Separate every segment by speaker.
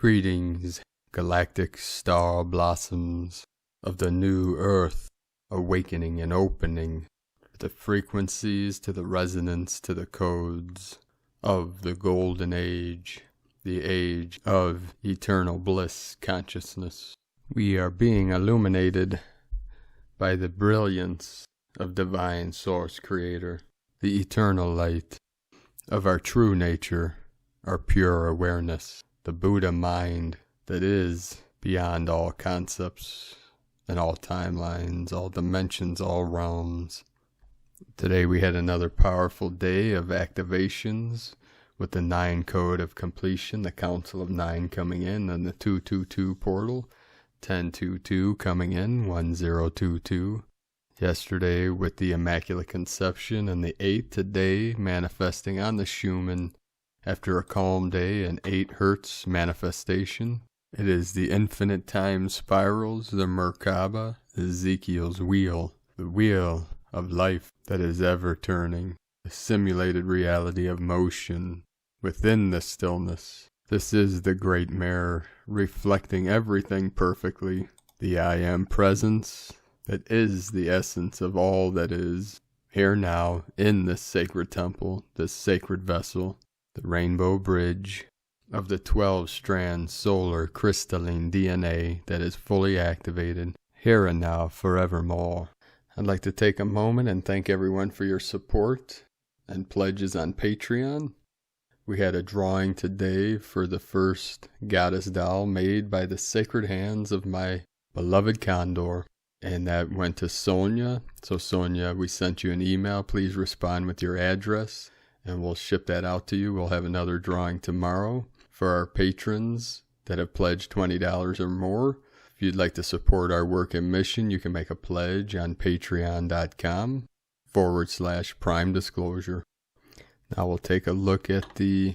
Speaker 1: Greetings, galactic star blossoms of the new earth, awakening and opening the frequencies to the resonance to the codes of the golden age, the age of eternal bliss consciousness. We are being illuminated by the brilliance of divine source creator, the eternal light of our true nature, our pure awareness, the Buddha mind that is beyond all concepts and all timelines, all dimensions, all realms. Today we had another powerful day of activations with the 9 code of completion, the Council of 9 coming in, and the 222 portal, 1022 coming in, 1022. Yesterday with the Immaculate Conception and the 8 today manifesting on the Schumann after a calm day and 8 Hertz manifestation. It is the infinite time spirals, the Merkaba, Ezekiel's wheel, the wheel of life that is ever turning, the simulated reality of motion within the stillness. This is the great mirror, reflecting everything perfectly, the I Am presence that is the essence of all that is, here now in this sacred temple, this sacred vessel, the rainbow bridge of the 12-strand solar crystalline DNA that is fully activated, here and now, forevermore. I'd like to take a moment and thank everyone for your support and pledges on Patreon. We had a drawing today for the first goddess doll made by the sacred hands of my beloved Condor, and that went to Sonia. So Sonia, we sent you an email. Please respond with your address, and we'll ship that out to you. We'll have another drawing tomorrow for our patrons that have pledged $20 or more. If you'd like to support our work and mission, you can make a pledge on patreon.com/Prime Disclosure. Now we'll take a look at the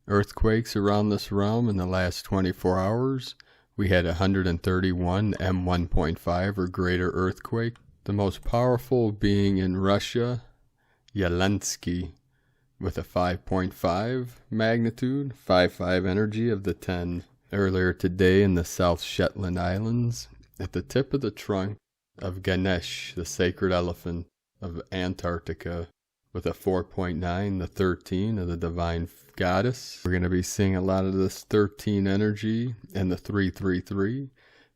Speaker 1: earthquakes around this realm in the last 24 hours. We had 131 M1.5 or greater earthquake. The most powerful being in Russia, Yelensky, with a 5.5 magnitude, 5.5 energy of the 10. Earlier today in the South Shetland Islands, at the tip of the trunk of Ganesh, the sacred elephant of Antarctica, with a 4.9, the 13 of the divine goddess. We're going to be seeing a lot of this 13 energy and the 333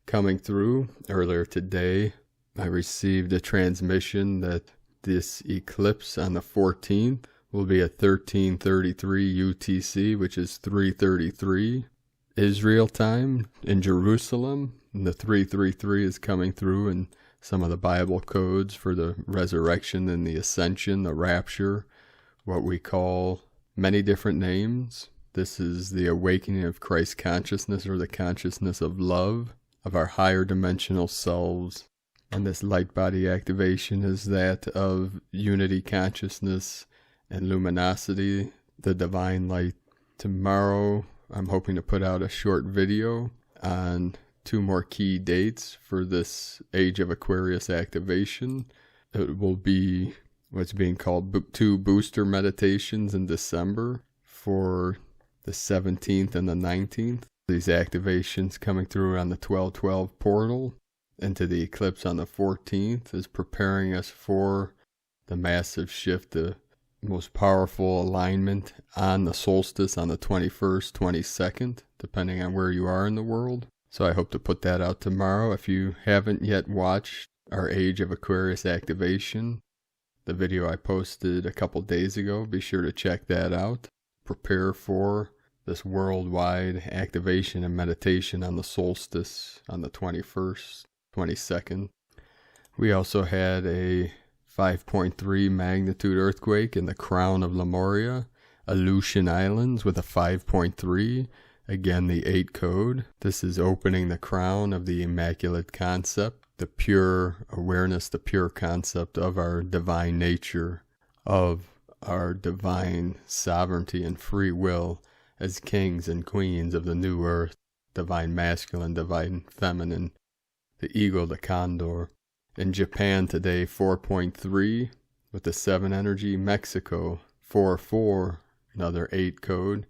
Speaker 1: coming through. Earlier today, I received a transmission that this eclipse on the 14th will be at 1333 UTC, which is 333 Israel time in Jerusalem. And the 333 is coming through in some of the Bible codes for the resurrection and the ascension, the rapture, what we call many different names. This is the awakening of Christ consciousness, or the consciousness of love, of our higher dimensional selves. And this light body activation is that of unity consciousness and luminosity, the divine light. Tomorrow, I'm hoping to put out a short video on 2 more key dates for this Age of Aquarius activation. It will be what's being called 2 booster meditations in December for the 17th and the 19th. These activations coming through on the 1212 portal into the eclipse on the 14th is preparing us for the massive shift, the most powerful alignment on the solstice on the 21st, 22nd, depending on where you are in the world. So I hope to put that out tomorrow. If you haven't yet watched our Age of Aquarius activation, the video I posted a couple days ago, be sure to check that out. Prepare for this worldwide activation and meditation on the solstice on the 21st, 22nd. We also had a 5.3 magnitude earthquake in the crown of Lemuria, Aleutian Islands, with a 5.3. Again, the 8 code. This is opening the crown of the Immaculate Concept, the pure awareness, the pure concept of our divine nature, of our divine sovereignty and free will as kings and queens of the new earth, divine masculine, divine feminine, the eagle, the condor. In Japan today, 4.3 with the 7 energy. Mexico, 4.4, another 8 code.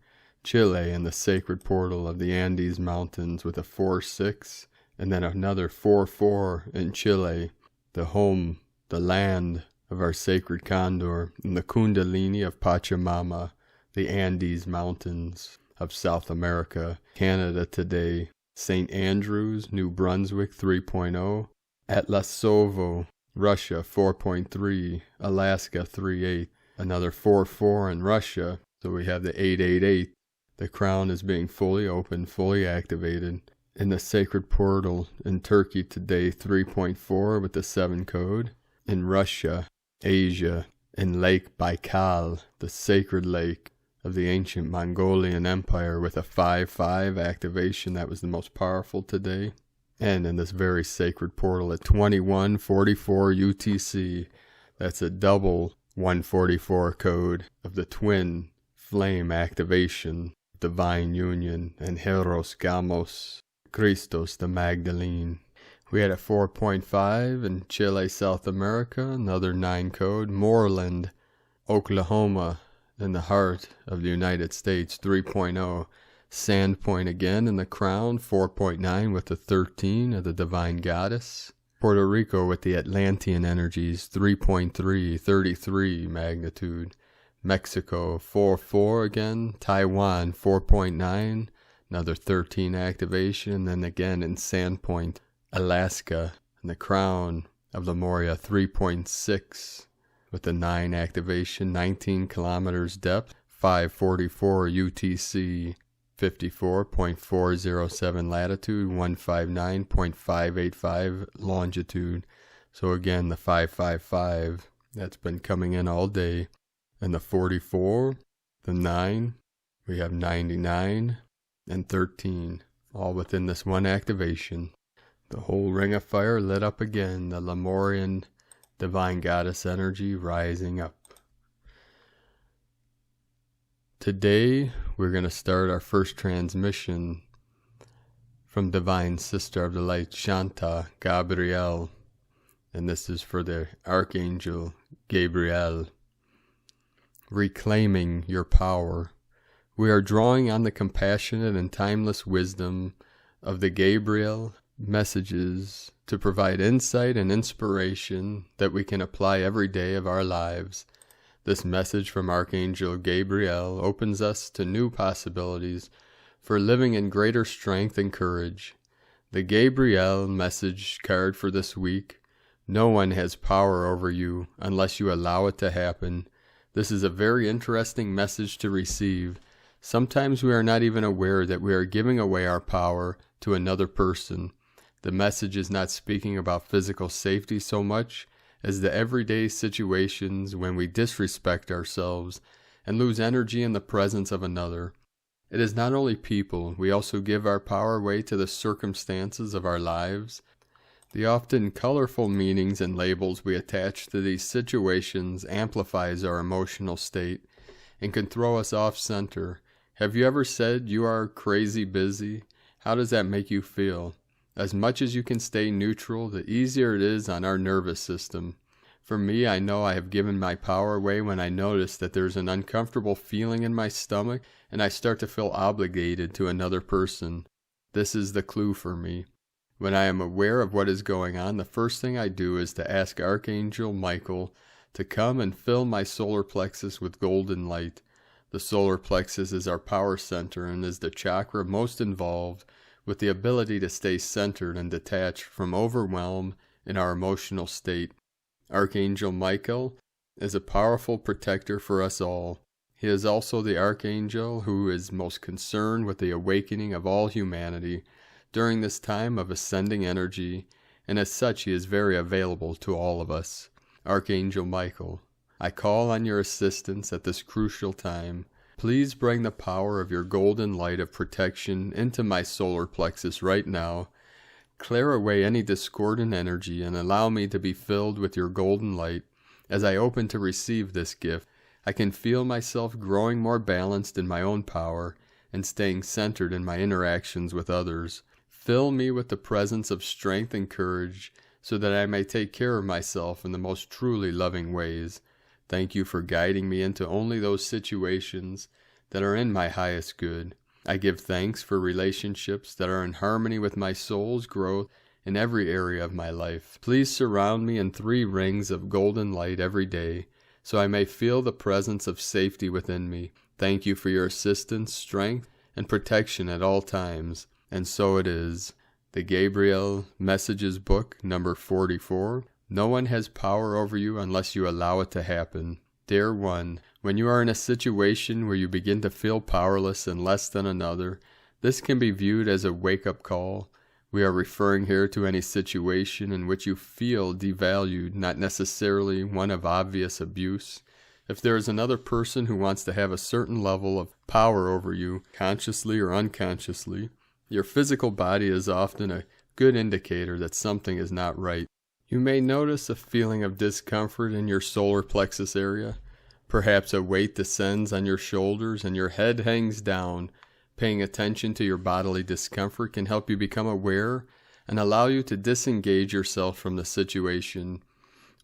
Speaker 1: Chile in the sacred portal of the Andes Mountains with a 4-6, and then another 4-4 in Chile, the home, the land of our sacred condor, in the Kundalini of Pachamama, the Andes Mountains of South America, Canada today, St. Andrews, New Brunswick 3.0, Atlasovo, Russia 4.3, Alaska 3.8, another 4.4 in Russia, so we have the 888. The crown is being fully opened, fully activated. In the sacred portal in Turkey today, 3.4 with the 7 code. In Russia, Asia, in Lake Baikal, the sacred lake of the ancient Mongolian Empire with a 5-5 activation. That was the most powerful today. And in this very sacred portal at 2144 UTC, that's a double 144 code of the twin flame activation, divine union, and Heros Gamos, Christos the Magdalene. We had a 4.5 in Chile, South America, another 9 code, Moreland, Oklahoma, in the heart of the United States, 3.0, Sandpoint again in the crown, 4.9 with the 13 of the divine goddess. Puerto Rico with the Atlantean energies, 3.3, 33 magnitude. Mexico, 4.4 again. Taiwan, 4.9, another 13 activation. Then again in Sandpoint, Alaska, in the crown of Lemuria, 3.6 with the 9 activation, 19 kilometers depth, 544 UTC, 54.407 latitude, 159.585 longitude. So again, the 555, that's been coming in all day. And the 44, the 9, we have 99 and 13, all within this one activation. The whole ring of fire lit up again, the Lemurian divine goddess energy rising up. Today, we're going to start our first transmission from Divine Sister of the Light, Shanta Gabriel. And this is for the Archangel Gabriel. Reclaiming your power. We are drawing on the compassionate and timeless wisdom of the Gabriel messages to provide insight and inspiration that we can apply every day of our lives. This message from Archangel Gabriel opens us to new possibilities for living in greater strength and courage. The Gabriel message card for this week: no one has power over you unless you allow it to happen. This is a very interesting message to receive. Sometimes we are not even aware that we are giving away our power to another person. The message is not speaking about physical safety so much as the everyday situations when we disrespect ourselves and lose energy in the presence of another. It is not only people, we also give our power away to the circumstances of our lives. The often colorful meanings and labels we attach to these situations amplifies our emotional state and can throw us off center. Have you ever said you are crazy busy? How does that make you feel? As much as you can stay neutral, the easier it is on our nervous system. For me, I know I have given my power away when I notice that there's an uncomfortable feeling in my stomach and I start to feel obligated to another person. This is the clue for me. When I am aware of what is going on, the first thing I do is to ask Archangel Michael to come and fill my solar plexus with golden light. The solar plexus is our power center and is the chakra most involved with the ability to stay centered and detached from overwhelm in our emotional state. Archangel Michael is a powerful protector for us all. He is also the archangel who is most concerned with the awakening of all humanity during this time of ascending energy, and as such he is very available to all of us. Archangel Michael, I call on your assistance at this crucial time. Please bring the power of your golden light of protection into my solar plexus right now. Clear away any discordant energy and allow me to be filled with your golden light. As I open to receive this gift, I can feel myself growing more balanced in my own power and staying centered in my interactions with others. Fill me with the presence of strength and courage so that I may take care of myself in the most truly loving ways. Thank you for guiding me into only those situations that are in my highest good. I give thanks for relationships that are in harmony with my soul's growth in every area of my life. Please surround me in 3 rings of golden light every day, so I may feel the presence of safety within me. Thank you for your assistance, strength, and protection at all times. And so it is. The Gabriel Messages Book, number 44. No one has power over you unless you allow it to happen. Dear one, when you are in a situation where you begin to feel powerless and less than another, this can be viewed as a wake-up call. We are referring here to any situation in which you feel devalued, not necessarily one of obvious abuse. If there is another person who wants to have a certain level of power over you, consciously or unconsciously, your physical body is often a good indicator that something is not right. You may notice a feeling of discomfort in your solar plexus area. Perhaps a weight descends on your shoulders and your head hangs down. Paying attention to your bodily discomfort can help you become aware and allow you to disengage yourself from the situation.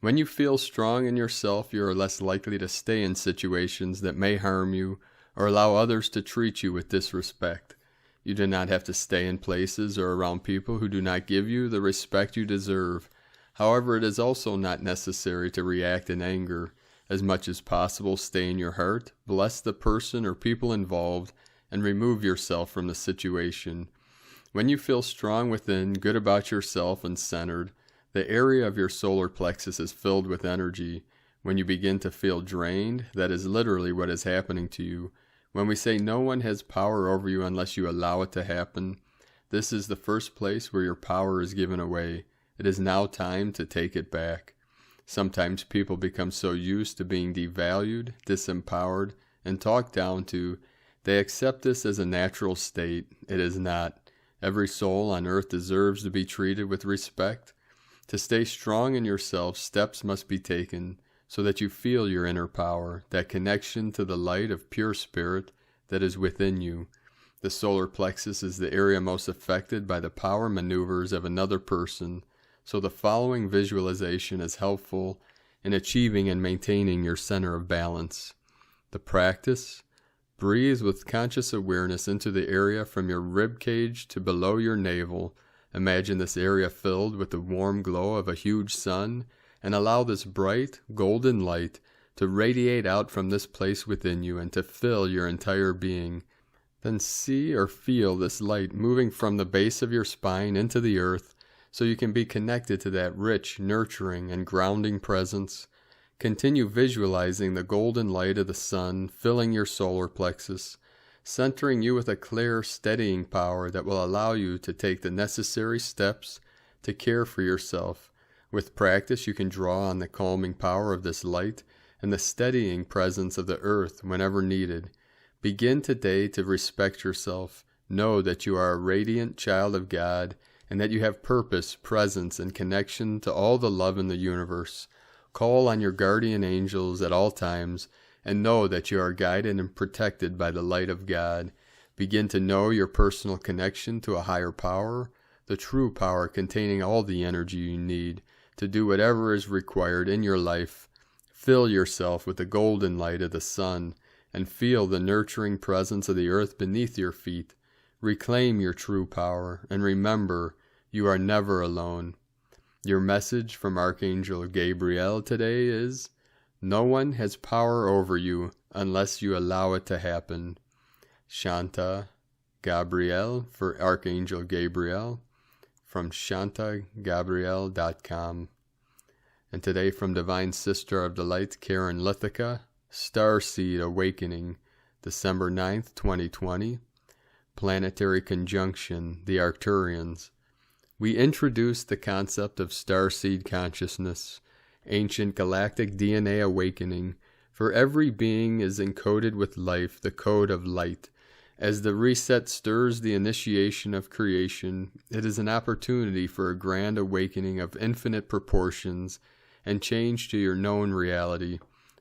Speaker 1: When you feel strong in yourself, you are less likely to stay in situations that may harm you or allow others to treat you with disrespect. You do not have to stay in places or around people who do not give you the respect you deserve. However, it is also not necessary to react in anger. As much as possible, stay in your heart, bless the person or people involved, and remove yourself from the situation. When you feel strong within, good about yourself, and centered, the area of your solar plexus is filled with energy. When you begin to feel drained, that is literally what is happening to you. When we say no one has power over you unless you allow it to happen, this is the first place where your power is given away. It is now time to take it back. Sometimes people become so used to being devalued, disempowered, and talked down to, they accept this as a natural state. It is not. Every soul on earth deserves to be treated with respect. To stay strong in yourself, steps must be taken so that you feel your inner power, that connection to the light of pure spirit that is within you. The solar plexus is the area most affected by the power maneuvers of another person, so the following visualization is helpful in achieving and maintaining your center of balance. The practice: breathe with conscious awareness into the area from your rib cage to below your navel. Imagine this area filled with the warm glow of a huge sun, and allow this bright, golden light to radiate out from this place within you and to fill your entire being. Then see or feel this light moving from the base of your spine into the earth, so you can be connected to that rich, nurturing, and grounding presence. Continue visualizing the golden light of the sun filling your solar plexus, centering you with a clear, steadying power that will allow you to take the necessary steps to care for yourself. With practice, you can draw on the calming power of this light and the steadying presence of the earth whenever needed. Begin today to respect yourself. Know that you are a radiant child of God and that you have purpose, presence, and connection to all the love in the universe. Call on your guardian angels at all times and know that you are guided and protected by the light of God. Begin to know your personal connection to a higher power, the true power containing all the energy you need to do whatever is required in your life. Fill yourself with the golden light of the sun and feel the nurturing presence of the earth beneath your feet. Reclaim your true power and remember, you are never alone. Your message from Archangel Gabriel today is, no one has power over you unless you allow it to happen. Shanta Gabriel for Archangel Gabriel from shantagabriel.com. And today from Divine Sister of the Light, Karen Lithica, StarSeed Awakening, December 9th, 2020. Planetary Conjunction, the Arcturians. We introduced the concept of starseed consciousness, ancient galactic DNA awakening. For every being is encoded with life, the code of light. As the reset stirs the initiation of creation, it is an opportunity for a grand awakening of infinite proportions and change to your known reality,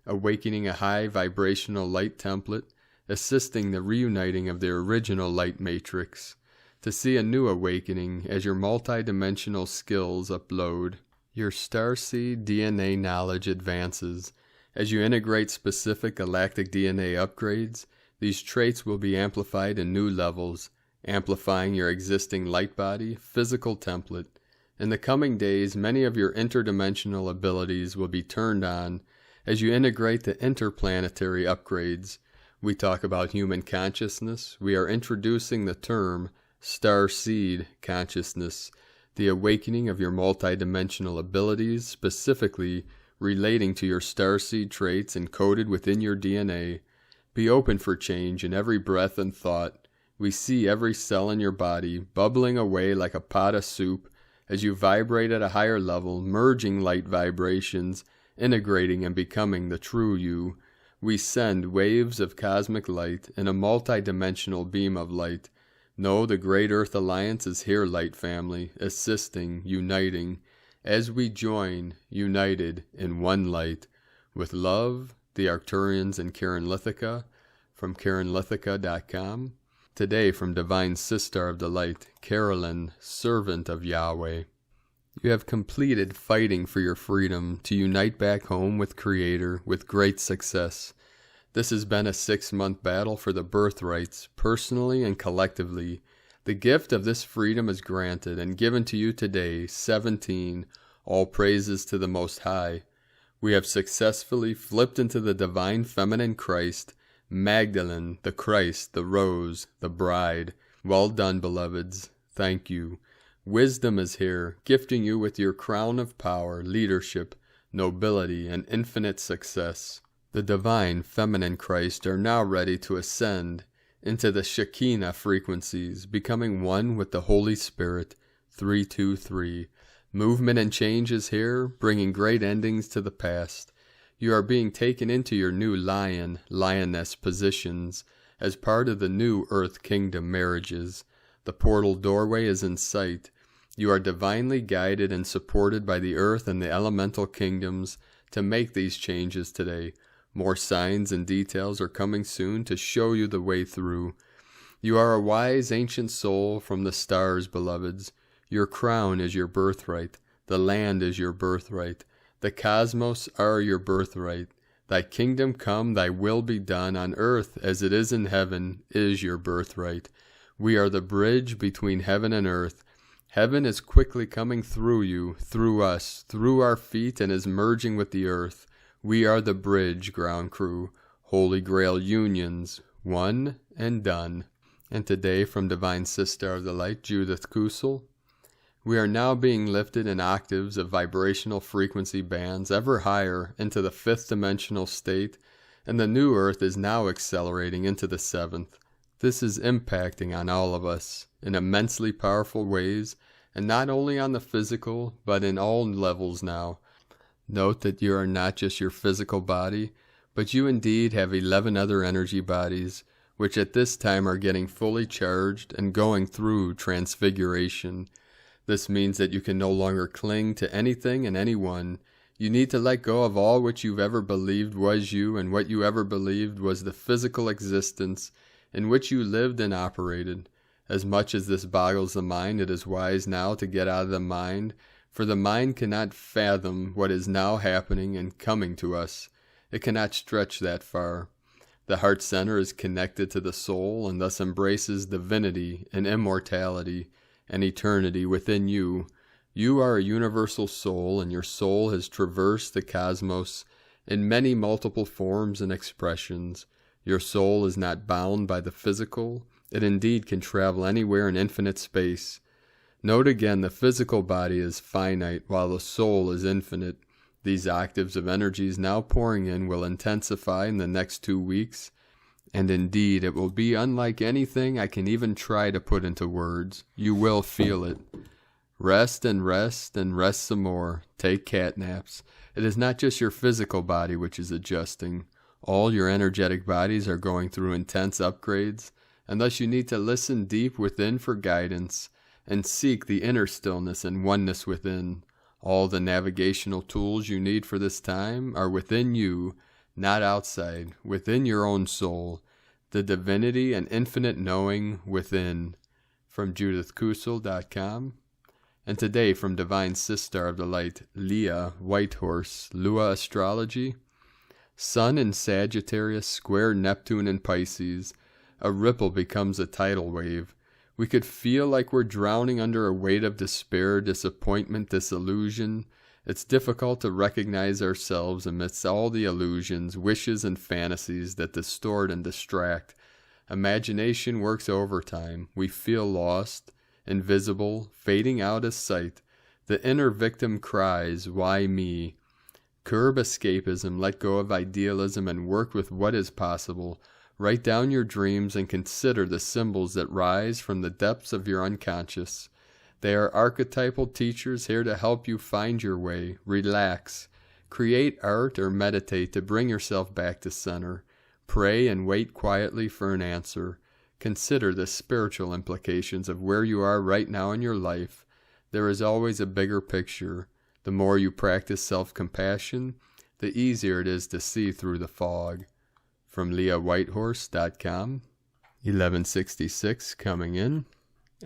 Speaker 1: awakening a high vibrational light template, assisting the reuniting of the original light matrix, to see a new awakening as your multidimensional skills upload. Your starseed DNA knowledge advances. As you integrate specific galactic DNA upgrades, These traits will be amplified in new levels, amplifying your existing light body, physical template. In the coming days, many of your interdimensional abilities will be turned on as you integrate the interplanetary upgrades. We talk about human consciousness. We are introducing the term StarSeed consciousness, the awakening of your multidimensional abilities, specifically relating to your StarSeed traits encoded within your DNA. Be open for change in every breath and thought. We see every cell in your body bubbling away like a pot of soup as you vibrate at a higher level, merging light vibrations, integrating and becoming the true you. We send waves of cosmic light in a multidimensional beam of light. Know the Great Earth Alliance is here, light family, assisting, uniting, as we join, united in one light. With love, the Arcturians and Karen Lithica, from KarenLithica.com. Today from Divine Sister of the Light, Carolyn, Servant of Yahweh. You have completed fighting for your freedom to unite back home with Creator with great success. This has been a 6-month battle for the birthrights, personally and collectively. The gift of this freedom is granted and given to you today, 17, all praises to the Most High. We have successfully flipped into the Divine Feminine Christ, Magdalene, the Christ, the Rose, the Bride. Well done, beloveds. Thank you. Wisdom is here, gifting you with your crown of power, leadership, nobility, and infinite success. The Divine Feminine Christ are now ready to ascend into the Shekinah frequencies, becoming one with the Holy Spirit, 323. Movement and change is here, bringing great endings to the past. You are being taken into your new lion, lioness positions as part of the new Earth Kingdom marriages. The portal doorway is in sight. You are divinely guided and supported by the Earth and the elemental kingdoms to make these changes today. More signs and details are coming soon to show you the way through. You are a wise ancient soul from the stars, beloveds. Your crown is your birthright. The land is your birthright. The cosmos are your birthright. Thy kingdom come, thy will be done on earth as it is in heaven is your birthright. We are the bridge between heaven and earth. Heaven is quickly coming through you, through us, through our feet, and is merging with the earth. We are the bridge, ground crew. Holy Grail unions, one and done. And today from Divine Sister of the Light, Judith Kusel. We are now being lifted in octaves of vibrational frequency bands ever higher into the 5th dimensional state, and the new earth is now accelerating into the 7th. This is impacting on all of us in immensely powerful ways, and not only on the physical, but in all levels now. Note that you are not just your physical body, but you indeed have 11 other energy bodies, which at this time are getting fully charged and going through transfiguration. This means that you can no longer cling to anything and anyone. You need to let go of all which you've ever believed was you and what you ever believed was the physical existence in which you lived and operated. As much as this boggles the mind, it is wise now to get out of the mind, for the mind cannot fathom what is now happening and coming to us. It cannot stretch that far. The heart center is connected to the soul and thus embraces divinity and immortality and eternity within you. You are a universal soul, and your soul has traversed the cosmos in many multiple forms and expressions. Your soul is not bound by the physical. It indeed can travel anywhere in infinite space. Note again, the physical body is finite, while the soul is infinite. These octaves of energies now pouring in will intensify in the next 2 weeks, and indeed it will be unlike anything I can even try to put into words. You will feel it. Rest and rest and rest some more. Take cat naps. It is not just your physical body which is adjusting. All your energetic bodies are going through intense upgrades, and thus you need to listen deep within for guidance and seek the inner stillness and oneness within. All the navigational tools you need for this time are within you, not outside, within your own soul, the divinity and infinite knowing within. From JudithKusel.com. And today from Divine Sister of the Light, Leah Whitehorse, Lua Astrology. Sun in Sagittarius square Neptune in Pisces. A ripple becomes a tidal wave. We could feel like we're drowning under a weight of despair, disappointment, disillusion. It's difficult to recognize ourselves amidst all the illusions, wishes, and fantasies that distort and distract. Imagination works overtime. We feel lost, invisible, fading out of sight. The inner victim cries, "Why me?" Curb escapism, let go of idealism, and work with what is possible. Write down your dreams and consider the symbols that rise from the depths of your unconscious. They are archetypal teachers here to help you find your way. Relax. Create art or meditate to bring yourself back to center. Pray and wait quietly for an answer. Consider the spiritual implications of where you are right now in your life. There is always a bigger picture. The more you practice self-compassion, the easier it is to see through the fog. From LeahWhitehorse.com, 1166 coming in.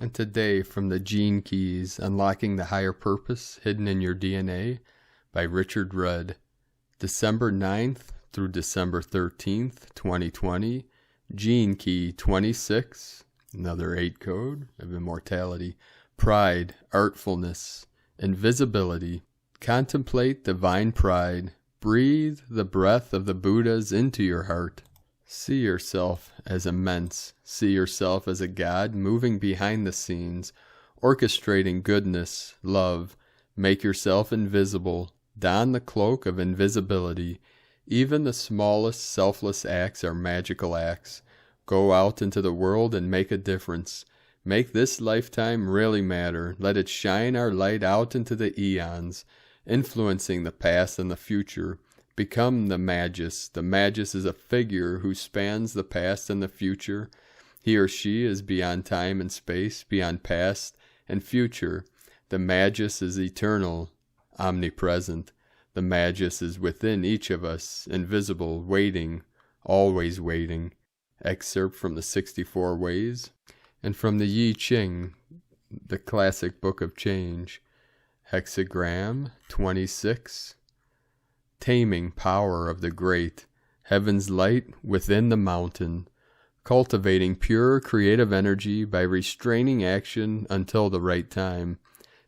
Speaker 1: And today from the Gene Keys, Unlocking the Higher Purpose Hidden in Your DNA by Richard Rudd. December 9th through December 13th, 2020. Gene Key 26, another 8 code of immortality. Pride, artfulness, invisibility. Contemplate divine pride. Breathe the breath of the Buddhas into your heart. See yourself as immense. See yourself as a God moving behind the scenes, orchestrating goodness, love. Make yourself invisible. Don the cloak of invisibility. Even the smallest selfless acts are magical acts. Go out into the world and make a difference. Make this lifetime really matter. Let it shine our light out into the eons, influencing the past and the future. Become the Magus. The Magus is a figure who spans the past and the future. He or she is beyond time and space, beyond past and future. The Magus is eternal, omnipresent. The Magus is within each of us, invisible, waiting, always waiting. Excerpt from the 64 Ways. And from the I Ching, the classic book of change. Hexagram 26. Taming power of the great. Heaven's light within the mountain. Cultivating pure creative energy by restraining action until the right time.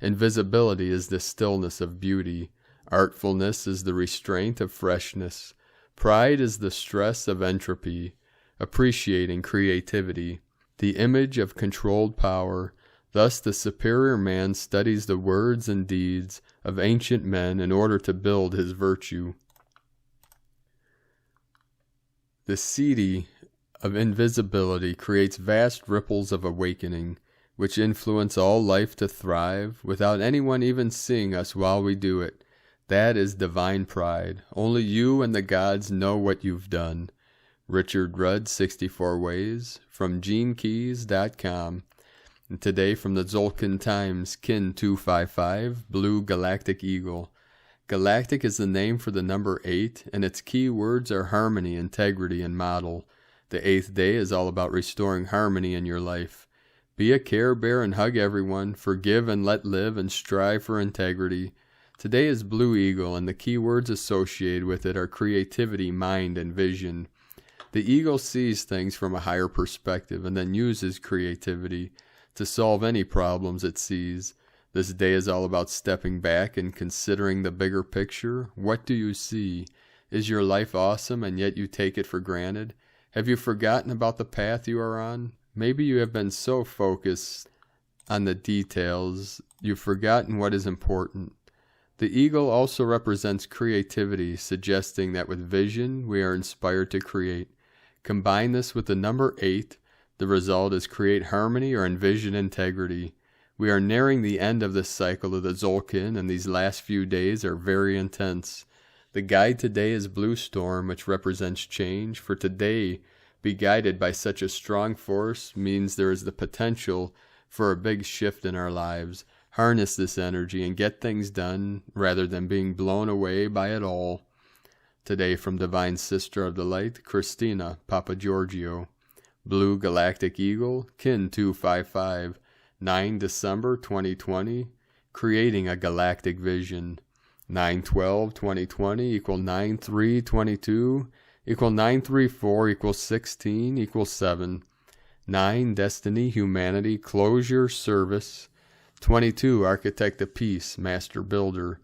Speaker 1: Invisibility is the stillness of beauty. Artfulness is the restraint of freshness. Pride is the stress of entropy. Appreciating creativity. The image of controlled power. Thus the superior man studies the words and deeds of ancient men in order to build his virtue. The Siddhi of invisibility creates vast ripples of awakening, which influence all life to thrive, without anyone even seeing us while we do it. That is divine pride. Only you and the gods know what you've done. Richard Rudd, 64 Ways, from GeneKeys.com. And today from the Tzolk'in Times, Kin 255, Blue Galactic Eagle. Galactic is the name for the number 8, and its key words are harmony, integrity, and model. The 8th day is all about restoring harmony in your life. Be a care bear and hug everyone, forgive and let live, and strive for integrity. Today is Blue Eagle, and the key words associated with it are creativity, mind, and vision. The eagle sees things from a higher perspective and then uses creativity to solve any problems it sees. This day is all about stepping back and considering the bigger picture. What do you see? Is your life awesome and yet you take it for granted? Have you forgotten about the path you are on? Maybe you have been so focused on the details, you've forgotten what is important. The eagle also represents creativity, suggesting that with vision we are inspired to create. Combine this with the number 8. The result is create harmony or envision integrity. We are nearing the end of this cycle of the Tzolk'in, and these last few days are very intense. The guide today is Blue Storm, which represents change. For today, be guided by such a strong force means there is the potential for a big shift in our lives. Harness this energy and get things done rather than being blown away by it all. Today from Divine Sister of the Light, Christina Papagiorgio. Blue Galactic Eagle, Kin 255, 9 December 2020, Creating a Galactic Vision. 9/12/2020 equal 9/3/22 equal 9/3/4 equals 16 equals 7. 9 destiny, humanity, closure, service. 22 architect of peace, master builder.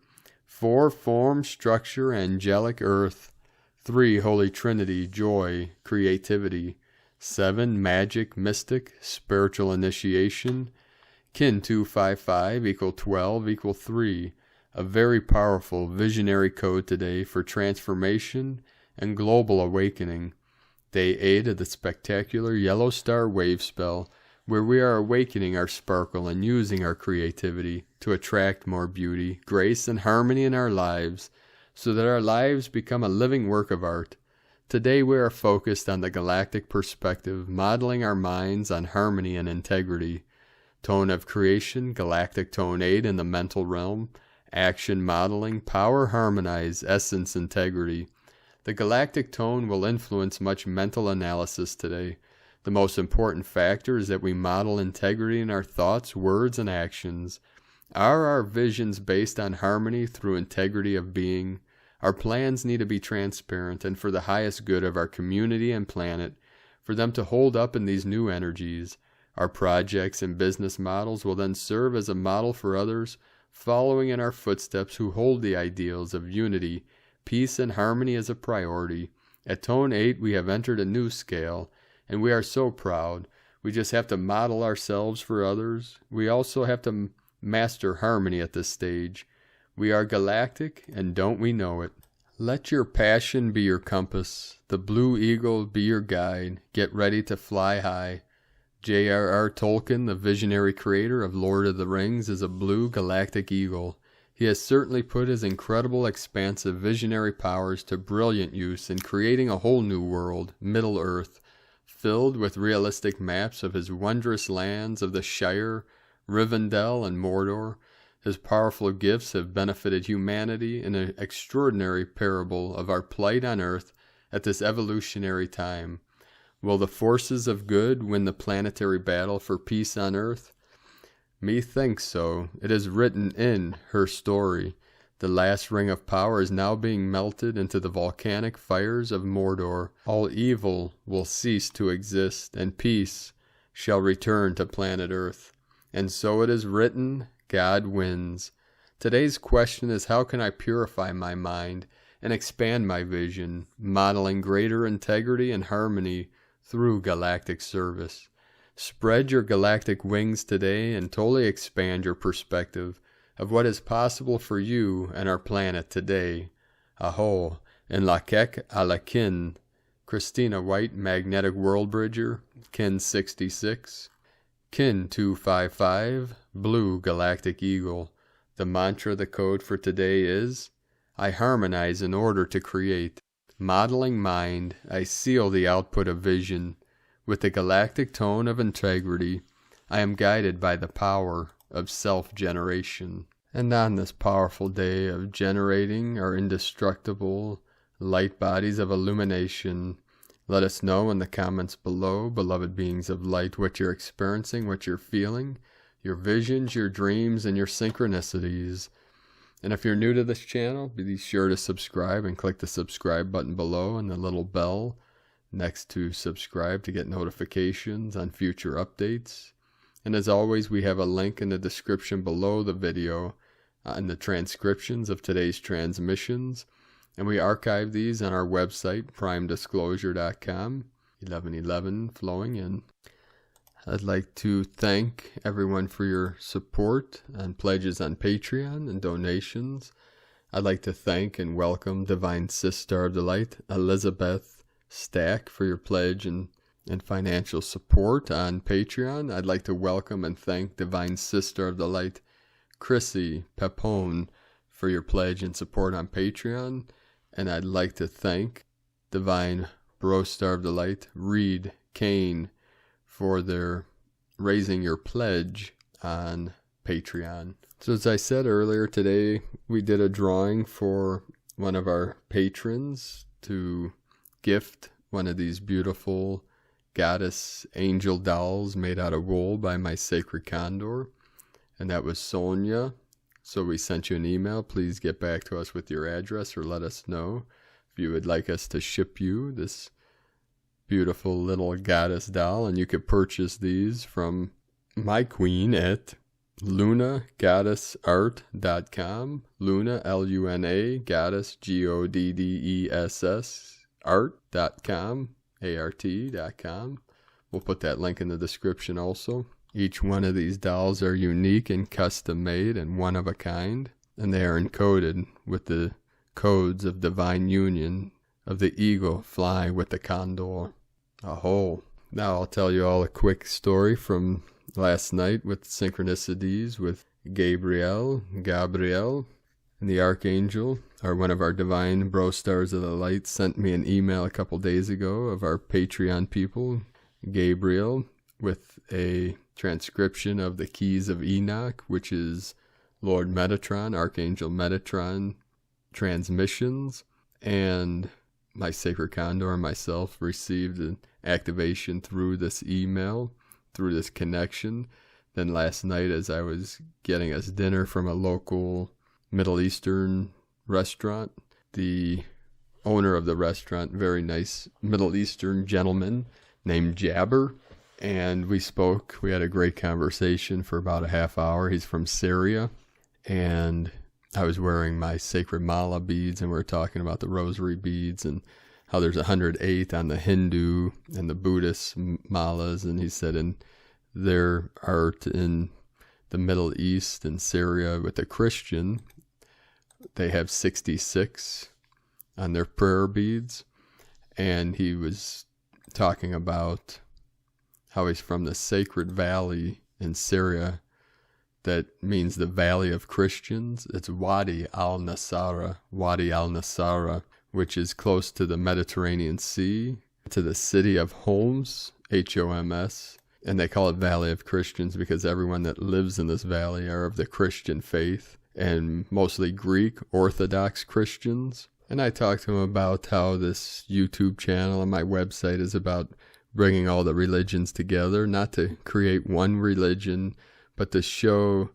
Speaker 1: 4 form, structure, angelic earth. 3 Holy Trinity, joy, creativity. 7 magic, mystic, spiritual initiation. Kin 255 equal 12 equal 3. A very powerful visionary code today for transformation and global awakening. Day 8 of the spectacular Yellow Star Wave Spell, where we are awakening our sparkle and using our creativity to attract more beauty, grace, and harmony in our lives, so that our lives become a living work of art. Today we are focused on the galactic perspective, modeling our minds on harmony and integrity. Tone of creation, galactic tone 8 in the mental realm. Action modeling, power harmonize, essence integrity. The galactic tone will influence much mental analysis today. The most important factor is that we model integrity in our thoughts, words, and actions. Are our visions based on harmony through integrity of being? Our plans need to be transparent and for the highest good of our community and planet, for them to hold up in these new energies. Our projects and business models will then serve as a model for others, following in our footsteps who hold the ideals of unity, peace, and harmony as a priority. At Tone 8, we have entered a new scale, and we are so proud. We just have to model ourselves for others. We also have to master harmony at this stage. We are galactic, and don't we know it? Let your passion be your compass, the blue eagle be your guide. Get ready to fly high. J.R.R. Tolkien, the visionary creator of Lord of the Rings, is a blue galactic eagle. He has certainly put his incredible expansive visionary powers to brilliant use in creating a whole new world, Middle-earth, filled with realistic maps of his wondrous lands of the Shire, Rivendell, and Mordor. His powerful gifts have benefited humanity in an extraordinary parable of our plight on Earth at this evolutionary time. Will the forces of good win the planetary battle for peace on Earth? Methinks so. It is written in her story. The last ring of power is now being melted into the volcanic fires of Mordor. All evil will cease to exist, and peace shall return to planet Earth. And so it is written, God wins. Today's question is, how can I purify my mind and expand my vision, modeling greater integrity and harmony through galactic service? Spread your galactic wings today and totally expand your perspective of what is possible for you and our planet today. Aho, in la kek a la kin. Christina White, Magnetic World Bridger, Kin 66. Kin 255, Blue Galactic Eagle. The mantra, the code for today is, I harmonize in order to create. Modeling mind, I seal the output of vision. With the galactic tone of integrity, I am guided by the power of self-generation. And on this powerful day of generating our indestructible light bodies of illumination, let us know in the comments below, beloved beings of light, what you're experiencing, what you're feeling, your visions, your dreams, and your synchronicities. And if you're new to this channel, be sure to subscribe and click the subscribe button below and the little bell next to subscribe to get notifications on future updates. And as always, we have a link in the description below the video and the transcriptions of today's transmissions. And we archive these on our website, primedisclosure.com, 1111 flowing in. I'd like to thank everyone for your support and pledges on Patreon and donations. I'd like to thank and welcome Divine Sister of the Light, Elizabeth Stack, for your pledge and financial support on Patreon. I'd like to welcome and thank Divine Sister of the Light, Chrissy Pepone, for your pledge and support on Patreon. And I'd like to thank Divine Bro Star of the Light, Reed Kane, for their raising your pledge on Patreon. So as I said earlier, today we did a drawing for one of our patrons to gift one of these beautiful goddess angel dolls made out of wool by my sacred condor. And that was Sonia So we sent you an email. Please get back to us with your address or let us know if you would like us to ship you this beautiful little goddess doll. And you could purchase these from my queen at lunagoddessart.com. Luna, L-U-N-A, goddess, G-O-D-D-E-S-S, art.com, A-R-T.com. We'll put that link in the description also. Each one of these dolls are unique and custom made and one of a kind, and they are encoded with the codes of divine union of the eagle flying with the condor. Aho. Now I'll tell you all a quick story from last night with synchronicities with Gabriel, and the Archangel, or one of our divine bro stars of the light, sent me an email a couple days ago of our Patreon people, Gabriel, with a transcription of the Keys of Enoch, which is Lord Metatron, Archangel Metatron transmissions, and my Sacred Condor and myself received an activation through this email, through this connection. Then last night, as I was getting us dinner from a local Middle Eastern restaurant, the owner of the restaurant, very nice Middle Eastern gentleman named Jabber, and we spoke. We had a great conversation for about a half hour. He's from Syria, and I was wearing my sacred mala beads, and we were talking about the rosary beads and how there's 108 on the Hindu and the Buddhist malas. And he said in their art in the Middle East and Syria with the Christian, they have 66 on their prayer beads. And he was talking about how he's from the sacred valley in Syria that means the Valley of Christians. It's Wadi al-Nasara, which is close to the Mediterranean Sea, to the city of Homs, H-O-M-S, and they call it Valley of Christians because everyone that lives in this valley are of the Christian faith, and mostly Greek Orthodox Christians. And I talked to him about how this YouTube channel and my website is about bringing all the religions together, not to create one religion, but to show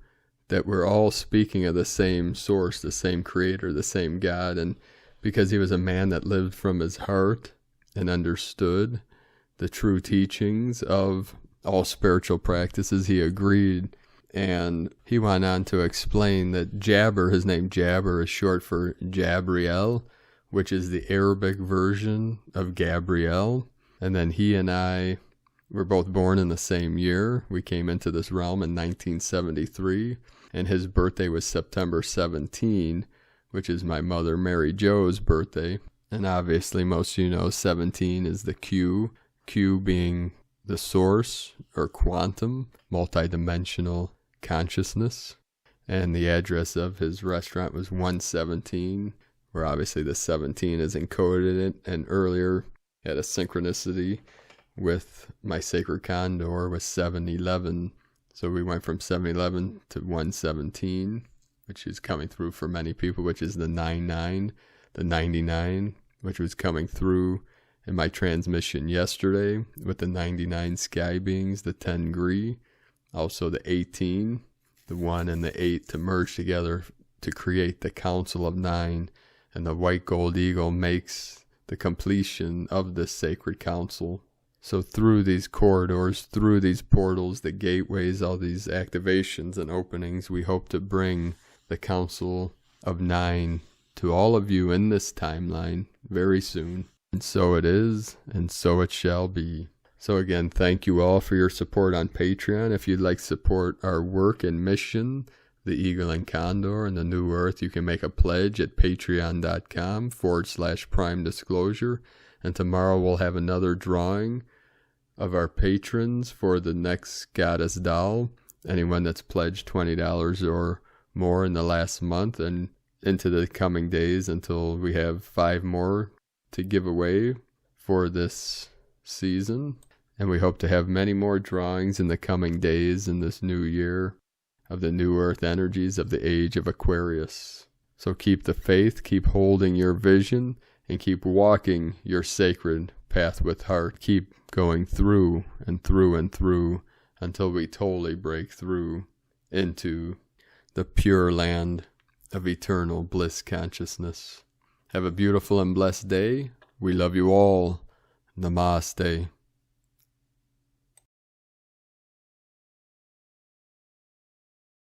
Speaker 1: that we're all speaking of the same source, the same creator, the same God. And because he was a man that lived from his heart and understood the true teachings of all spiritual practices, he agreed. And he went on to explain that Jabber, his name Jabber, is short for Gabriel, which is the Arabic version of Gabriel. And then he and I were both born in the same year. We came into this realm in 1973, and his birthday was September 17, which is my mother Mary Jo's birthday. And obviously, most of you know 17 is the Q being the source or quantum, multidimensional consciousness. And the address of his restaurant was 117, where obviously the 17 is encoded in it. And earlier, had a synchronicity with my Sacred Condor with 711. So we went from 711 to 117, which is coming through for many people, which is the 99, the 99, which was coming through in my transmission yesterday with the 99 sky beings, the 10 Gree, also the 18, the 1 and the 8 to merge together to create the Council of 9, and the white gold eagle makes the completion of this sacred council. So through these corridors, through these portals, the gateways, all these activations and openings, we hope to bring the Council of 9 to all of you in this timeline very soon. And so it is, and so it shall be. So again, thank you all for your support on Patreon. If you'd like to support our work and mission, the Eagle and Condor and the New Earth, you can make a pledge at patreon.com/prime disclosure. And tomorrow we'll have another drawing of our patrons for the next Goddess doll. Anyone that's pledged $20 or more in the last month and into the coming days until we have 5 more to give away for this season. And we hope to have many more drawings in the coming days in this new year of the New Earth energies of the age of Aquarius. So keep the faith, keep holding your vision, and keep walking your sacred path with heart. Keep going through and through and through until we totally break through into the pure land of eternal bliss consciousness. Have a beautiful and blessed day. We love you all. Namaste.